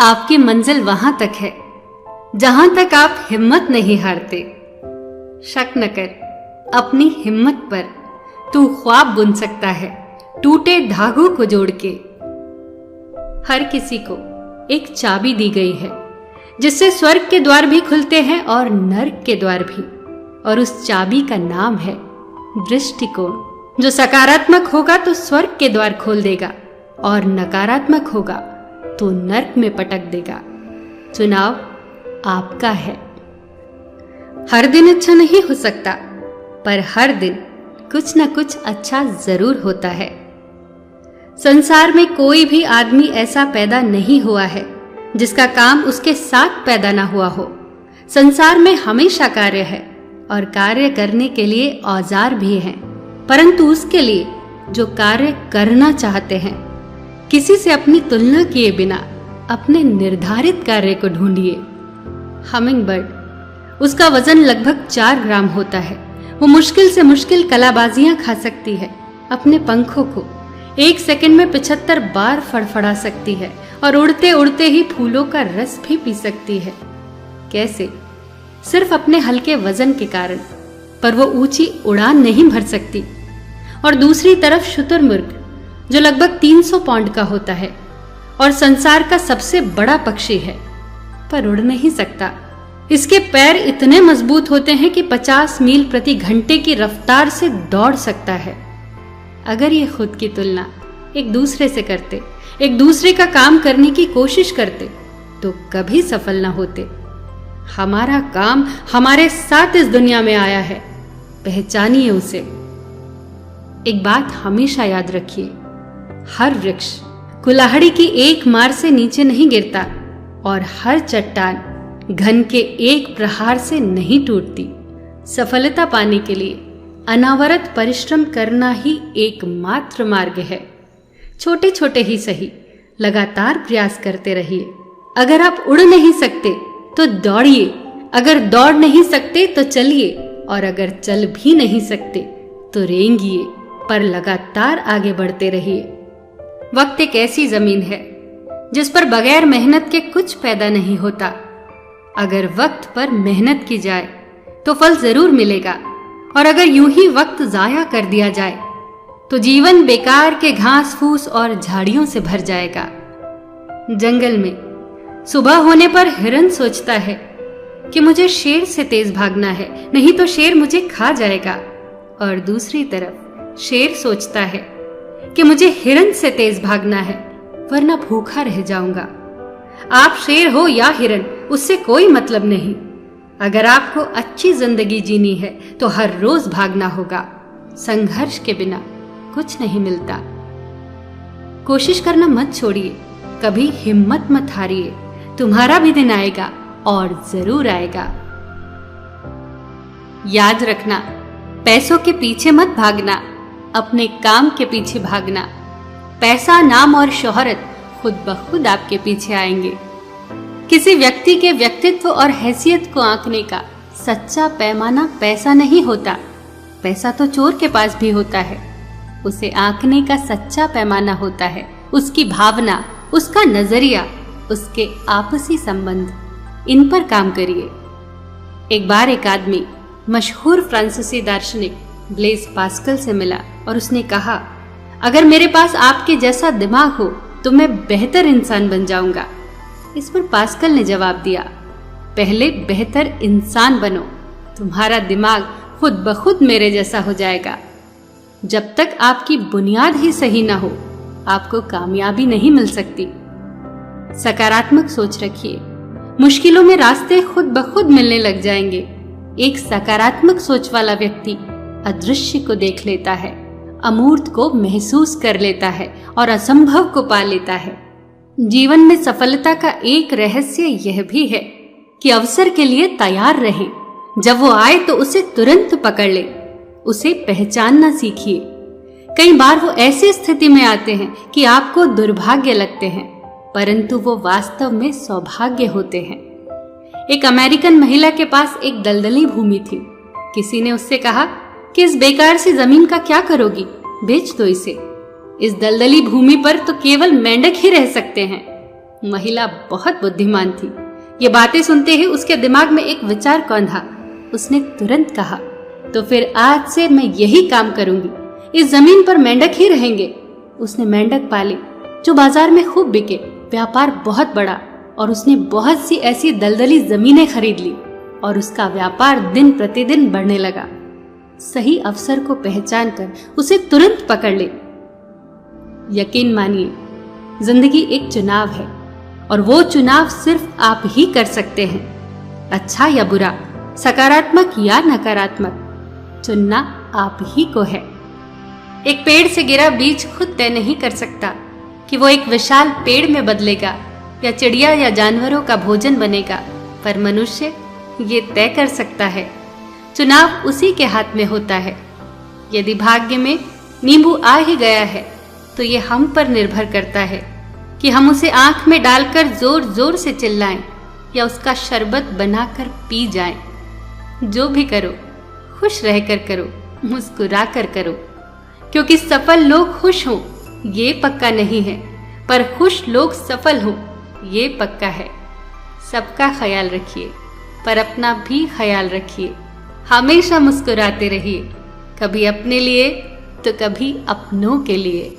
आपकी मंजिल वहां तक है जहां तक आप हिम्मत नहीं हारते। शक न कर, अपनी हिम्मत पर तू ख्वाब बुन सकता है टूटे धागों को जोड़ के। हर किसी को एक चाबी दी गई है जिससे स्वर्ग के द्वार भी खुलते हैं और नर्क के द्वार भी, और उस चाबी का नाम है दृष्टिकोण। जो सकारात्मक होगा तो स्वर्ग के द्वार खोल देगा और नकारात्मक होगा तो नर्क में पटक देगा। चुनाव आपका है। हर दिन अच्छा नहीं हो सकता, पर हर दिन कुछ न कुछ अच्छा जरूर होता है। संसार में कोई भी आदमी ऐसा पैदा नहीं हुआ है जिसका काम उसके साथ पैदा ना हुआ हो। संसार में हमेशा कार्य है और कार्य करने के लिए औजार भी हैं, परंतु उसके लिए जो कार्य करना चाहते हैं, किसी से अपनी तुलना किए बिना अपने निर्धारित कार्य को ढूंढिए। हमिंग बर्ड, उसका वजन लगभग 4 ग्राम होता है। वो मुश्किल से मुश्किल कलाबाजियां खा सकती है। अपने पंखों को 1 सेकंड में 75 बार फड़फड़ा सकती है और उड़ते उड़ते ही फूलों का रस भी पी सकती है। कैसे? सिर्फ अपने हल्के वजन के कारण। पर वो ऊंची उड़ान नहीं भर सकती। और दूसरी तरफ शुतुरमुर्ग, जो लगभग 300 पाउंड का होता है और संसार का सबसे बड़ा पक्षी है, पर उड़ नहीं सकता। इसके पैर इतने मजबूत होते हैं कि 50 मील प्रति घंटे की रफ्तार से दौड़ सकता है। अगर ये खुद की तुलना एक दूसरे से करते, एक दूसरे का काम करने की कोशिश करते, तो कभी सफल ना होते। हमारा काम हमारे साथ इस दुनिया में आया है, पहचानिए उसे। एक बात हमेशा याद रखिए, हर वृक्ष कुल्हाड़ी की एक मार से नीचे नहीं गिरता और हर चट्टान घन के एक प्रहार से नहीं टूटती। सफलता पाने के लिए अनावरत परिश्रम करना ही एकमात्र मार्ग है। छोटे छोटे ही सही, लगातार प्रयास करते रहिए। अगर आप उड़ नहीं सकते तो दौड़िए, अगर दौड़ नहीं सकते तो चलिए, और अगर चल भी नहीं सकते तो रेंगिए, पर लगातार आगे बढ़ते रहिए। वक्त एक ऐसी जमीन है जिस पर बगैर मेहनत के कुछ पैदा नहीं होता। अगर वक्त पर मेहनत की जाए तो फल जरूर मिलेगा, और अगर यूं ही वक्त जाया कर दिया जाए तो जीवन बेकार के घास फूस और झाड़ियों से भर जाएगा। जंगल में सुबह होने पर हिरन सोचता है कि मुझे शेर से तेज भागना है, नहीं तो शेर मुझे खा जाएगा। और दूसरी तरफ शेर सोचता है कि मुझे हिरन से तेज भागना है, वरना भूखा रह जाऊंगा। आप शेर हो या हिरन, उससे कोई मतलब नहीं। अगर आपको अच्छी जिंदगी जीनी है तो हर रोज भागना होगा। संघर्ष के बिना कुछ नहीं मिलता। कोशिश करना मत छोड़िए, कभी हिम्मत मत हारिए। तुम्हारा भी दिन आएगा और जरूर आएगा। याद रखना, पैसों के पीछे मत भागना, अपने काम के पीछे भागना। पैसा, नाम और शोहरत खुद ब खुद आपके पीछे आएंगे। किसी व्यक्ति के व्यक्तित्व और हैसियत को आंकने का सच्चा पैमाना पैसा नहीं होता। पैसा तो चोर के पास भी होता है। उसे आंकने का सच्चा पैमाना होता है उसकी भावना, उसका नजरिया, उसके आपसी संबंध। इन पर काम करिए। एक बार एक आदमी मशहूर फ्रांसीसी दार्शनिक ब्लेज पास्कल से मिला और उसने कहा, अगर मेरे पास आपके जैसा दिमाग हो तो मैं बेहतर इंसान बन जाऊंगा। इस पर पास्कल ने जवाब दिया, पहले बेहतर इंसान बनो, तुम्हारा दिमाग खुद ब खुद मेरे जैसा हो जाएगा। जब तक आपकी बुनियाद ही सही ना हो, आपको कामयाबी नहीं मिल सकती। सकारात्मक सोच रखिए, मुश्किलों में रास्ते खुद ब खुद मिलने लग जाएंगे। एक सकारात्मक सोच वाला व्यक्ति अदृश्य को देख लेता है, अमूर्त को महसूस कर लेता है और असंभव को पा लेता है। जीवन में सफलता का एक रहस्य यह भी है कि अवसर के लिए तैयार रहें। जब वो आए तो उसे तुरंत पकड़ ले, उसे पहचानना सीखिए। कई बार वो ऐसी स्थिति में आते हैं कि आपको दुर्भाग्य लगते हैं, परंतु वो वास्तव में सौभाग्य होते हैं। एक अमेरिकन महिला के पास एक दलदली भूमि थी। किसी ने उससे कहा कि इस बेकार सी जमीन का क्या करोगी, बेच दो इसे। इस दलदली भूमि पर तो केवल मेंढक ही रह सकते हैं। महिला बहुत बुद्धिमान थी। ये बातें सुनते ही उसके दिमाग में एक विचार कौंधा। उसने तुरंत कहा, तो फिर आज से मैं यही काम करूंगी, इस जमीन पर मेंढक ही रहेंगे। उसने मेंढक पाले जो बाजार में खूब बिके। व्यापार बहुत बढ़ा और उसने बहुत सी ऐसी दलदली जमीनें खरीद ली और उसका व्यापार दिन प्रतिदिन बढ़ने लगा। सही अवसर को पहचान कर उसे तुरंत पकड़ ले। यकीन मानिए, जिंदगी एक चुनाव है और वो चुनाव सिर्फ आप ही कर सकते हैं। अच्छा या बुरा, सकारात्मक या नकारात्मक, चुनना आप ही को है। एक पेड़ से गिरा बीज खुद तय नहीं कर सकता कि वो एक विशाल पेड़ में बदलेगा या चिड़िया या जानवरों का भोजन बनेगा, पर मनुष्य ये तय कर सकता है। चुनाव उसी के हाथ में होता है। यदि भाग्य में नींबू आ ही गया है तो ये हम पर निर्भर करता है कि हम उसे आंख में डालकर जोर जोर से चिल्लाएं या उसका शरबत बनाकर पी जाएं। जो भी करो, खुश रहकर करो, मुस्कुरा कर करो, क्योंकि सफल लोग खुश हों ये पक्का नहीं है, पर खुश लोग सफल हों ये पक्का है। सबका ख्याल रखिए, पर अपना भी ख्याल रखिए। हमेशा मुस्कुराते रहिए, कभी अपने लिए तो कभी अपनों के लिए।